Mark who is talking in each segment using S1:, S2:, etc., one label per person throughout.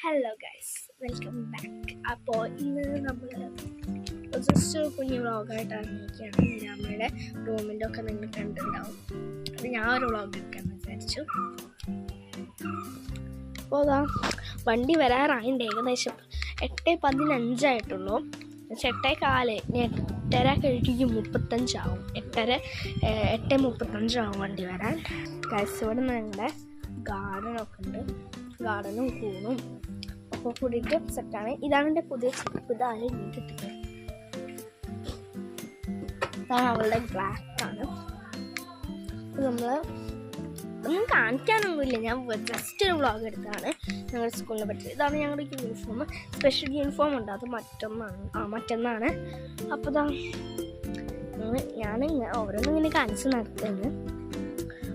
S1: Hello guys, welcome back. അപ്പോൾ ഇന്ന് നമ്മൾ ജസ്റ്റ് കുഞ്ഞു വ്ളോഗായിട്ടാണ് ഇരിക്കുകയാണ്. നമ്മുടെ റൂമിൻ്റെ ഒക്കെ നിങ്ങൾ കണ്ടിട്ടുണ്ടാവും. അത് ഞാൻ ഒരു വ്ളോഗ് എടുക്കാമെന്ന് വിചാരിച്ചു. അപ്പോൾ അതാ വണ്ടി വരാറായിട്ട് ഏകദേശം 8:15 8:15 8:30 കഴിക്കും 35 8:35 വണ്ടി വരാൻ. ഗൈസ്, ഇവിടെ ഞങ്ങളുടെ ഗാർഡനൊക്കെ ഉണ്ട്. ഗാർഡനും കൂണും ഒക്കെ കൂടിയിട്ട് സെറ്റാണ്. ഇതാണ് എൻ്റെ പുതിയ ചെരുപ്പ്. ഇതാണ് ഇട്ടിട്ട് ഇതാണ് അവളുടെ ബ്ലാക്കാണ്. നമ്മൾ ഒന്നും കാണിക്കാനൊന്നുമില്ല, ഞാൻ ജസ്റ്റ് ഒരു വ്ളോഗ് എടുത്താണ് ഞങ്ങളുടെ സ്കൂളിനെ പറ്റി. ഇതാണ് ഞങ്ങളുടെ യൂണിഫോം. സ്പെഷ്യൽ യൂണിഫോം ഉണ്ട്, അത് മറ്റന്നാണ്. അപ്പോൾ ഞാൻ ഓരോന്നും ഇങ്ങനെ കാണിച്ച് നടത്തുന്നത്.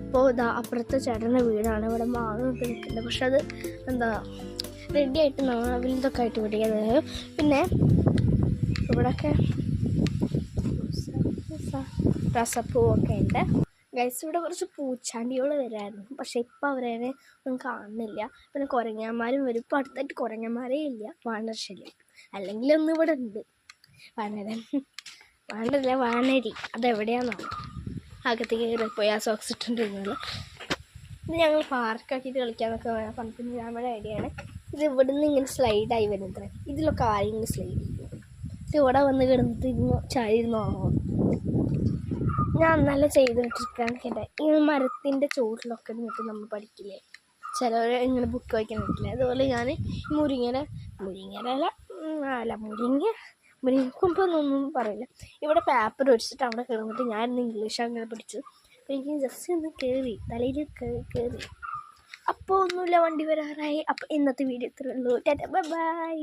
S1: അപ്പോൾ അപ്പുറത്തെ ചേട്ടൻ്റെ വീടാണ്. ഇവിടെ മാങ്ങൊക്കെ നിൽക്കുന്നുണ്ട്, പക്ഷെ അത് റെഡി ആയിട്ട് വലുതൊക്കെ ആയിട്ട് പിടിക്കുന്നത്. പിന്നെ ഇവിടെയൊക്കെ റസപ്പൂവൊക്കെ ഉണ്ട്. ഗൈസ്, ഇവിടെ കുറച്ച് പൂച്ചാണ്ടികൾ വരായിരുന്നു, പക്ഷെ ഇപ്പം അവരെ ഒന്നും കാണുന്നില്ല. പിന്നെ കുരങ്ങന്മാരും വരും. ഇപ്പോൾ അടുത്തായിട്ട് കുരങ്ങന്മാരേ ഇല്ല. വാണർശല്യം അല്ലെങ്കിൽ ഒന്നും ഇവിടെ ഉണ്ട്. വാനരി അതെവിടെയാണെന്നാണ് അകത്തേക്ക് കയറിപ്പോയി ആ സോക്സ് ഇട്ടുകൊണ്ടിരുന്നത്. ഇത് ഞങ്ങൾ പാർക്കാക്കിയിട്ട് കളിക്കാമെന്നൊക്കെ പറഞ്ഞിട്ട് നമ്മുടെ ഐഡിയ ആണ്. ഇത് ഇവിടെ നിന്ന് ഇങ്ങനെ സ്ലൈഡായി വരുന്നത്. ഇതിലൊക്കെ ആരെങ്കിലും സ്ലൈഡ് ചെയ്യും. ഇത് ഇവിടെ വന്ന് കിടന്നിട്ട് ഇരുന്ന് ചാടിയിരുന്നോ. ഞാൻ നല്ല ചെയ്തിട്ടിരിക്കാൻ കേട്ടെ. ഈ മരത്തിൻ്റെ ചുവട്ടിലൊക്കെ നിന്നിട്ട് നമ്മൾ പഠിക്കില്ലേ, ചിലവർ ഇങ്ങനെ ബുക്ക് വയ്ക്കാൻ പറ്റില്ല. അതുപോലെ ഞാൻ മുരിങ്ങക്കൊമ്പൊന്നും പറയില്ല. ഇവിടെ പേപ്പർ ഒടിച്ചിട്ട് അവിടെ കിടന്നിട്ട് ഞാൻ ഇംഗ്ലീഷ് അങ്ങനെ പഠിച്ചു. എനിക്ക് ജസ്റ്റ് ഒന്ന് കയറി തലയിൽ കയറി. അപ്പോൾ ഒന്നുമില്ല, വണ്ടി വരാറായി. അപ്പോൾ ഇന്നത്തെ വീഡിയോ ഇത്രയേ ഉള്ളൂ. ടാറ്റാ, ബൈ.